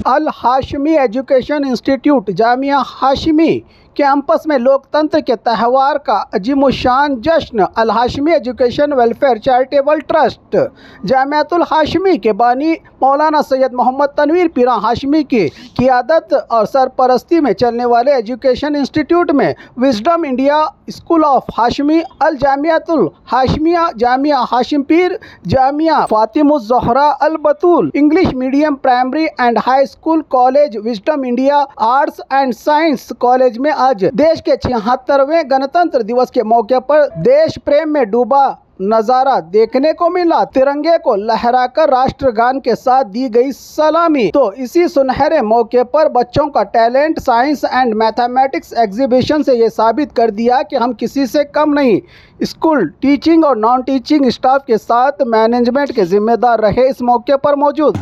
अल Hashmi education institute Jamia Hashmi campus में लोकतंत्र के त्यौहार का अजीमुशान जश्न। Al Hashmi education welfare charitable trust Jamiatul Hashmi के बानी मौलाना सैयद मोहम्मद तनवीर पीरा हाशमी की क़ियादत और सरपरस्ती में चलने वाले एजुकेशन इंस्टीट्यूट में wisdom India school of Hashmi, Al Jamiatul Hashmia, Jamia Hashim Peer, Jamia Fatimuz Zahra Al Batool English medium primary and high school college, wisdom India arts and science college में आज देश के 76वें गणतंत्र दिवस के मौके पर देश प्रेम में डूबा नजारा देखने को मिला। तिरंगे को लहराकर राष्ट्रगान के साथ दी गई सलामी। तो इसी सुनहरे मौके पर बच्चों का talent science and mathematics exhibition से ये साबित कर दिया कि हम किसी से कम नहीं। स्कूल टीचिंग और नॉन टीचिंग स्टाफ के साथ मैनेजमेंट के जिम्मेदार रहे इस मौके पर मौजूद।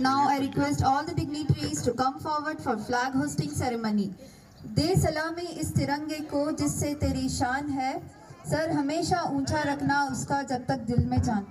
Now I request all the dignitaries to come forward for flag hosting ceremony. दे सलामी इस तिरंगे को जिससे तेरी शान है, सर हमेशा ऊंचा रखना उसका जब तक दिल में जान।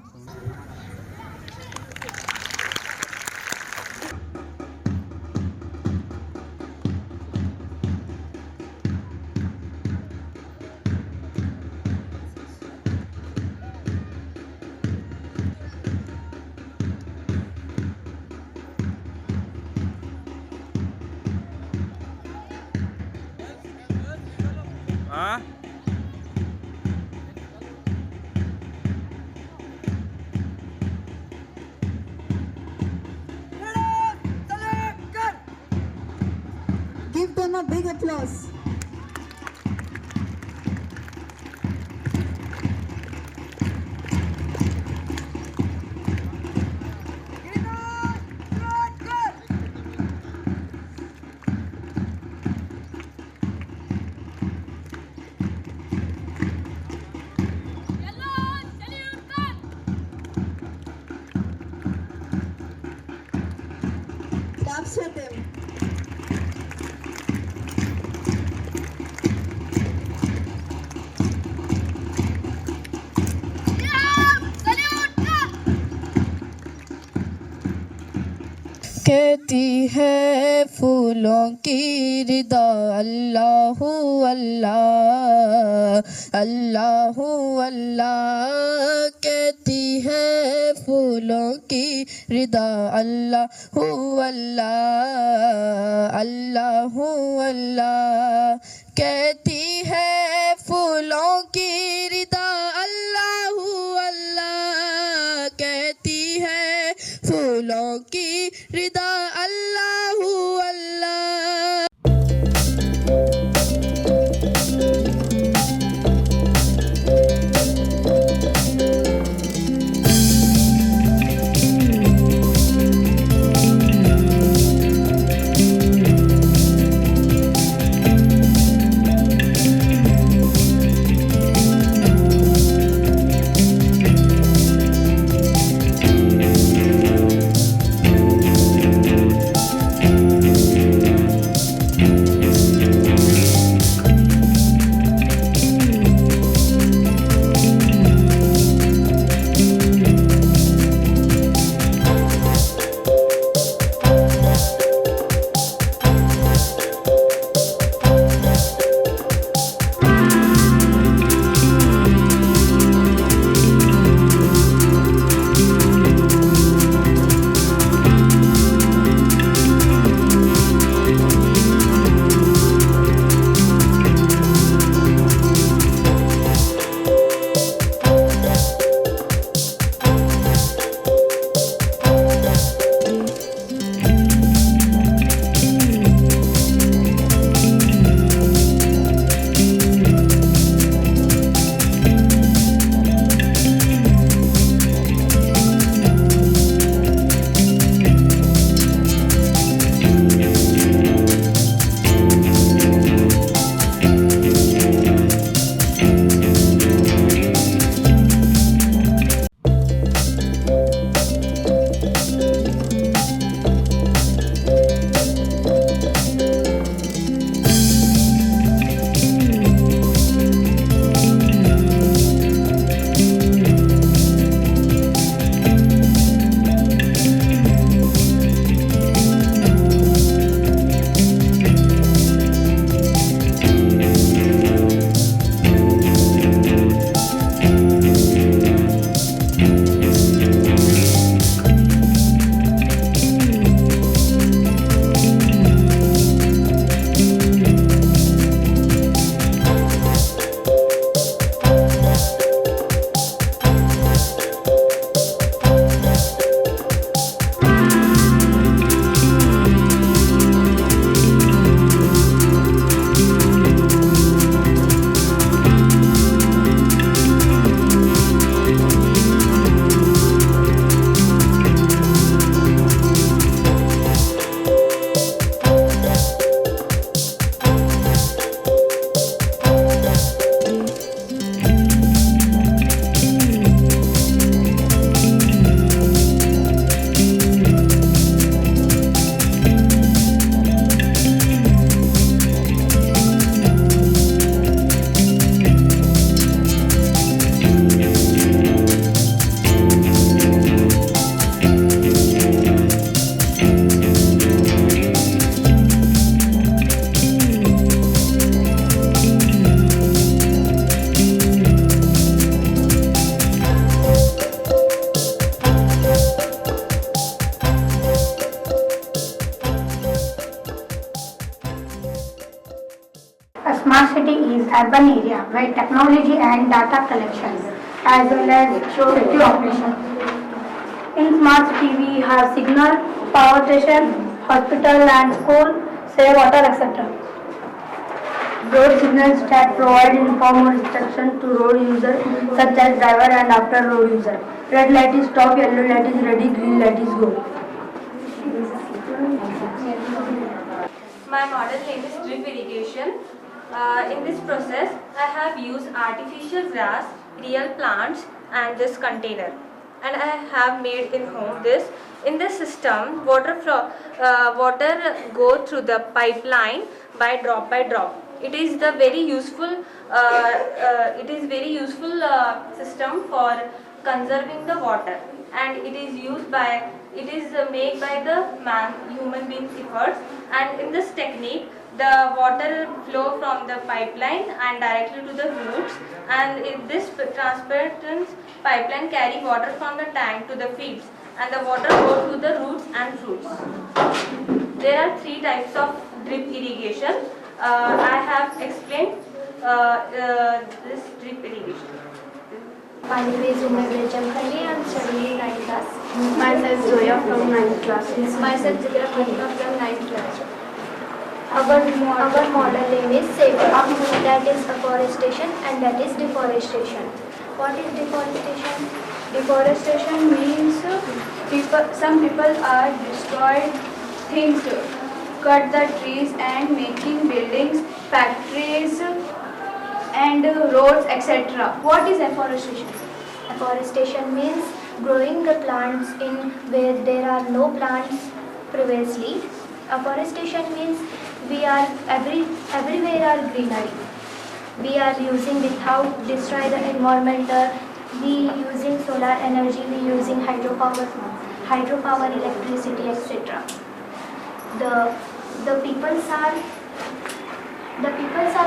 Give them a big applause. Claps for them. कहती है फूलों की रिदा अल्लाहु अल्लाह अल्लाहु अल्लाह। कहती है फूलों की रिदा अल्लाहु अल्लाह अल्लाहु अल्लाह। कहती है फूलों की रिदा अल्लाहु अल्लाह। कहती है फूलों की रिदा अल्लाहु अल्लाह। Smart city is urban area where technology and data collection as well as security operation. In smart city we have signal, power station, hospital and school, say water etc. Road signals that provide informal instruction to road user such as driver and after road user. Red light is stop, yellow light is ready, green light is go. My model name is drip irrigation. In this process, I have used artificial grass, real plants and this container. And I have made in home this. In this system, water go through the pipeline by drop. It is the very useful. System for conserving the water, and it is made by the human beings efforts. And in this technique, the water flow from the pipeline and directly to the roots, and in this transparent pipeline carry water from the tank to the fields, and the water goes to the roots and fruits. There are 3 types of drip irrigation. I have explained this drip irrigation. My name is Umair Jamkhali. I am studying 9th class. Myself Zoya from 9th class. Myself Zikra Khanika from 9th class. Our model name is SAFE, that is afforestation and that is deforestation. What is deforestation? Deforestation means some people are destroyed things, cut the trees and making buildings, factories and roads etc. What is afforestation? Afforestation means growing the plants in where there are no plants previously. Afforestation means we are everywhere are greenery. We are using without destroy the environment. We using solar energy. We using hydropower electricity etc. The peoples are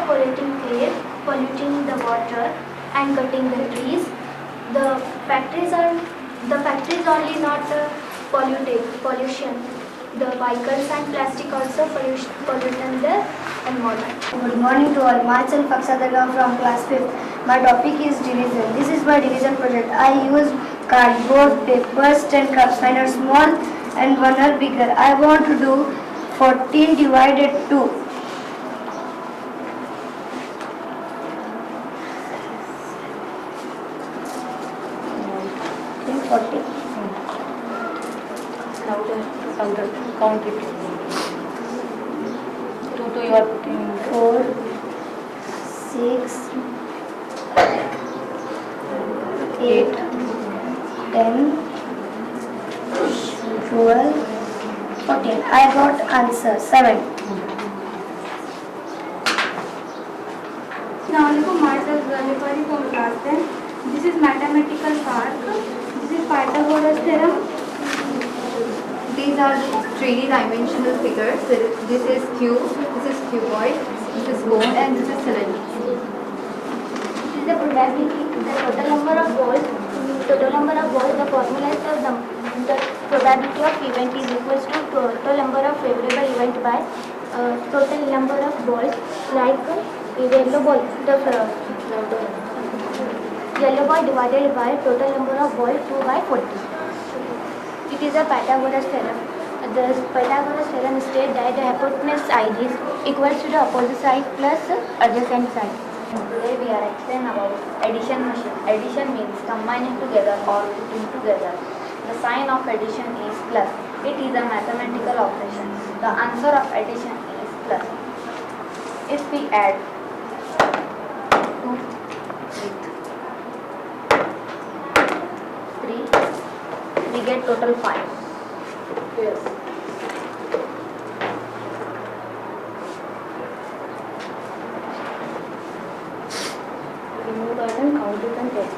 polluting air, polluting the water and cutting the trees. The factories only not pollution. The vehicles and plastic also pollution the environment. Good morning to all. Myself Akshadaga from class 5th. My topic is division. This is my division project. I use cardboard, papers, 10 cups. One are small and one are bigger. I want to do 14 divided 2. 40. Count it. 2 you are putting. 4, 6, 8, 10, 12, 14. I got answer 7. Assalamualaikum, myself Zalifari from class 10. This is mathematical part. This is Pythagoras theorem. These are 3D dimensional figures. This is cube, this is cuboid, this is cone and this is cylinder. This is the probability, the total number of balls. The formula is the probability of event is equals to total number of favorable event by total number of balls, like yellow ball, yellow ball divided by total number of balls 2 by 40. It is a Pythagoras theorem. The Pythagoras theorem states that the hypotenuse side is equal to the opposite side plus adjacent side. Today we are explaining about addition machine. Addition means combining together or putting together. The sign of addition is plus. It is a mathematical operation. The answer of addition is plus. If we add 2 with 3, we get total 5. Yes. Remove that and count it and test.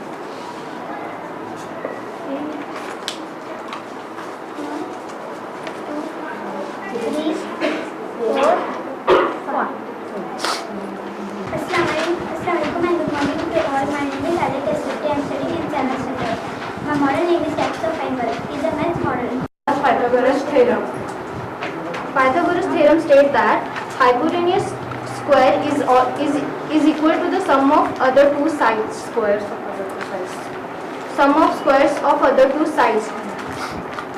3, 4, 5. Assalamualaikum and good morning to all. My name is Adit Eswati. I am studying in Channel Center. My model name is Tax of Feinberg. It is a math model. Pythagoras theorem. Pythagoras theorem states that hypotenuse square is equal to the sum of other two sides. Sum of squares of other two sides.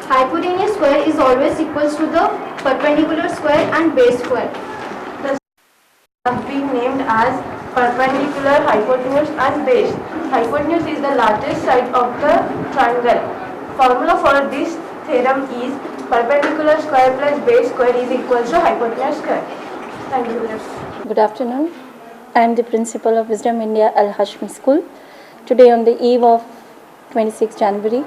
Hypotenuse square is always equals to the perpendicular square and base square. Have been named as perpendicular, hypotenuse and base. Hypotenuse is the largest side of the triangle. Formula for this theorem is perpendicular square plus base square is equal to hypotenuse square. Thank you. Good afternoon. I am the principal of Wisdom India Al Hashmi School. Today on the eve of 26 January,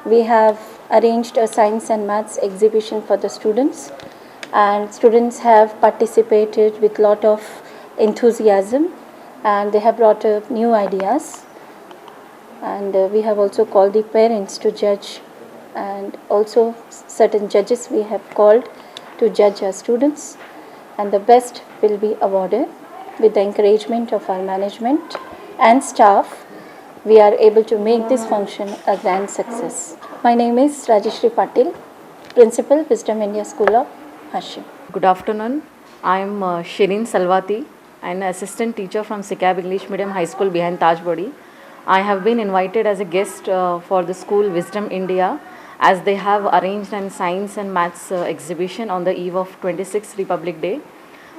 we have arranged a science and maths exhibition for the students, and students have participated with lot of enthusiasm and they have brought up new ideas, and we have also called the parents to judge, and also certain judges we have called to judge our students, and the best will be awarded. With the encouragement of our management and staff, we are able to make this function a grand success. My name is Rajeshri Patil, Principal, Wisdom India School of Hashim. Good afternoon. I am Shirin Salwati, an assistant teacher from Sikab English Medium High School behind Taj Body. I have been invited as a guest for the school Wisdom India, as they have arranged an science and maths exhibition on the eve of 26th Republic Day.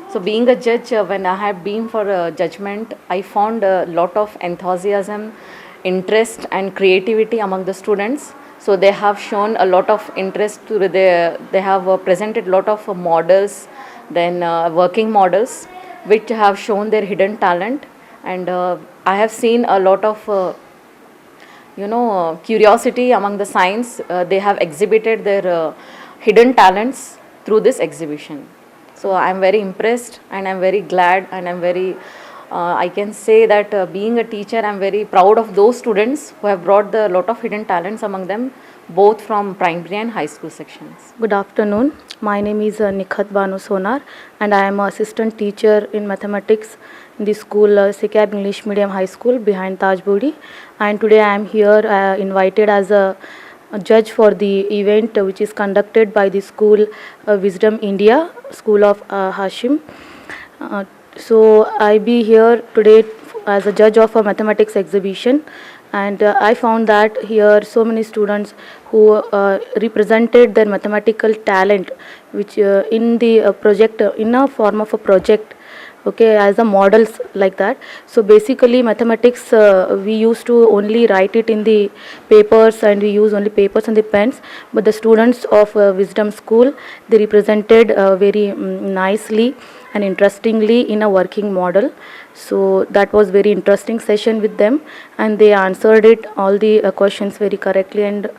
So being a judge, when I had been for a judgment, I found a lot of enthusiasm, interest and creativity among the students. So they have shown a lot of interest to they have presented a lot of models, then working models, which have shown their hidden talent. And I have seen a lot of curiosity among the science. They have exhibited their hidden talents through this exhibition. So I am very impressed and I am very glad, and I am very I can say that being a teacher, I am very proud of those students who have brought a lot of hidden talents among them, both from primary and high school sections. Good afternoon. My name is Nikhat Banu Sonar, and I am an assistant teacher in mathematics in the school Sikab English Medium High School behind Taj Bodi. And today I am here invited as a judge for the event which is conducted by the school Wisdom India School of Hashim. So I be here today as a judge of a mathematics exhibition, and I found that here so many students who represented their mathematical talent, which in the project, in a form of a project, okay, as a models like that. So basically mathematics, we used to only write it in the papers, and we use only papers and the pens, but the students of Wisdom School, they represented very nicely and interestingly in a working model. So that was very interesting session with them, and they answered it all the questions very correctly, and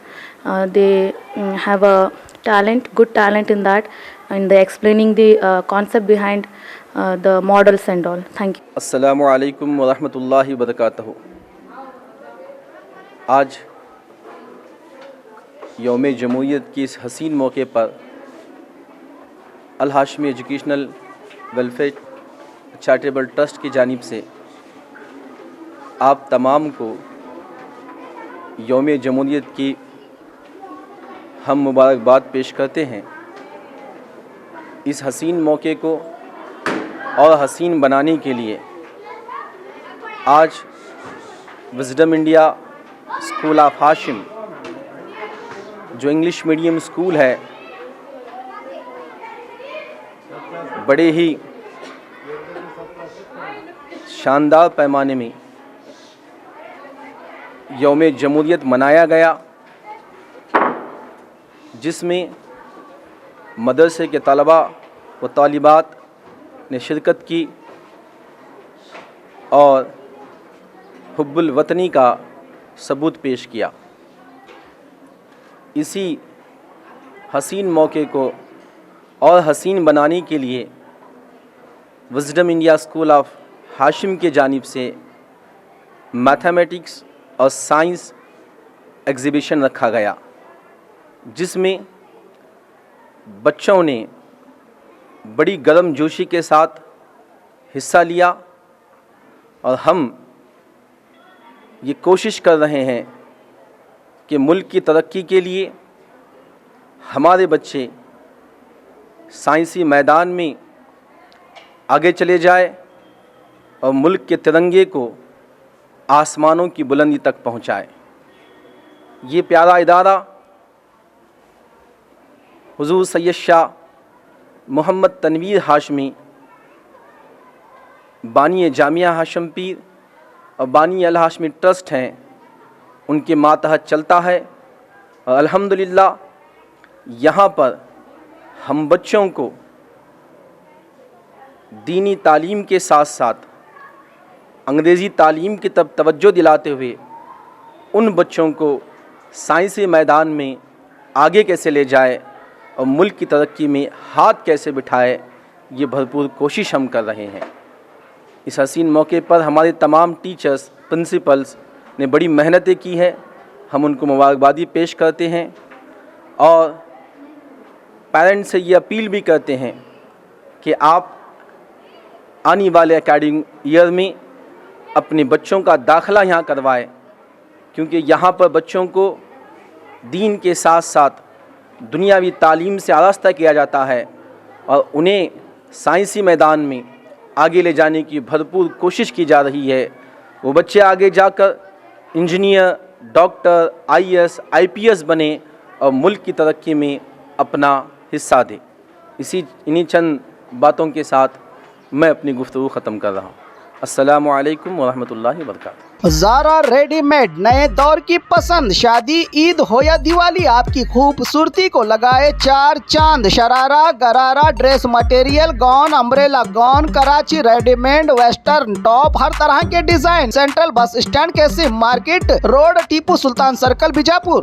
they have a talent, good talent in that, and they explaining the concept behind the models and all. Thank you. अस्सलामु अलैकुम व रहमतुल्लाहि व बरकातहू। आज यौम जमहूरियत के इस हसीन मौके पर Al Hashmi educational welfare charitable trust की जानिब से आप तमाम को यौम जमहूरियत की हम मुबारकबाद पेश करते हैं। इस हसीन मौके को और हसीन बनाने के लिए आज wisdom India school of Hashim, जो इंग्लिश मीडियम स्कूल है, बड़े ही शानदार पैमाने में यौम जमहूरियत मनाया गया, जिसमें मदरसे के तलबा व तालिबात ने शिरकत की और हुब्बुल वतनी का सबूत पेश किया। इसी हसीन मौके को और हसीन बनाने के लिए wisdom India school of Hashim के जानिब से मैथमेटिक्स और साइंस एग्ज़िबिशन रखा गया, जिसमें बच्चों ने बड़ी गर्मजोशी के साथ हिस्सा लिया, और हम ये कोशिश कर रहे हैं कि मुल्क की तरक्की के लिए हमारे बच्चे साइंसी मैदान में आगे चले जाए और मुल्क के तिरंगे को आसमानों की बुलंदी तक पहुंचाए। ये प्यारा इदारा हुजूर सैयद शाह मोहम्मद तनवीर हाशमी बानी जामिया हाशम पीर और बानी अल हाशमी ट्रस्ट हैं, उनके मातहत चलता है। और अल्हम्दुलिल्लाह यहाँ पर हम बच्चों को दीनी तालीम के साथ साथ अंग्रेज़ी तालीम की तरफ तवज्जो दिलाते हुए उन बच्चों को साइंसी मैदान में आगे कैसे ले जाए और मुल्क की तरक्की में हाथ कैसे बिठाए, ये भरपूर कोशिश हम कर रहे हैं। इस हसीन मौके पर हमारे तमाम टीचर्स, प्रिंसिपल्स ने बड़ी मेहनतें की है, हम उनको मुबारकबादी पेश करते हैं और पेरेंट्स से ये अपील भी करते हैं कि आप आने वाले एकेडमिक ईयर में अपने बच्चों का दाखिला यहाँ करवाएं, क्योंकि यहाँ पर बच्चों को दीन के साथ साथ दुनियावी तालीम से आरास्ता किया जाता है और उन्हें साइंसी मैदान में आगे ले जाने की भरपूर कोशिश की जा रही है। वो बच्चे आगे जाकर इंजीनियर, डॉक्टर, IAS, IPS बने और मुल्क की तरक्की में अपना हिस्सा दें। इन्हीं चंद बातों के साथ मैं अपनी गुफ्तगू ख़त्म कर रहा हूँ। अस्सलामु अलैकुम वरहमतुल्लाहि वबरकातुहू। ज़ारा रेडीमेड, नए दौर की पसंद, शादी, ईद हो या दिवाली, आपकी खूबसूरती को लगाए चार चांद। Sharara, gharara, dress material, gown, umbrella gown, Karachi readymade, western top, हर तरह के डिजाइन। सेंट्रल बस स्टैंड के सिम market road, Tipu Sultan circle, Bijapur.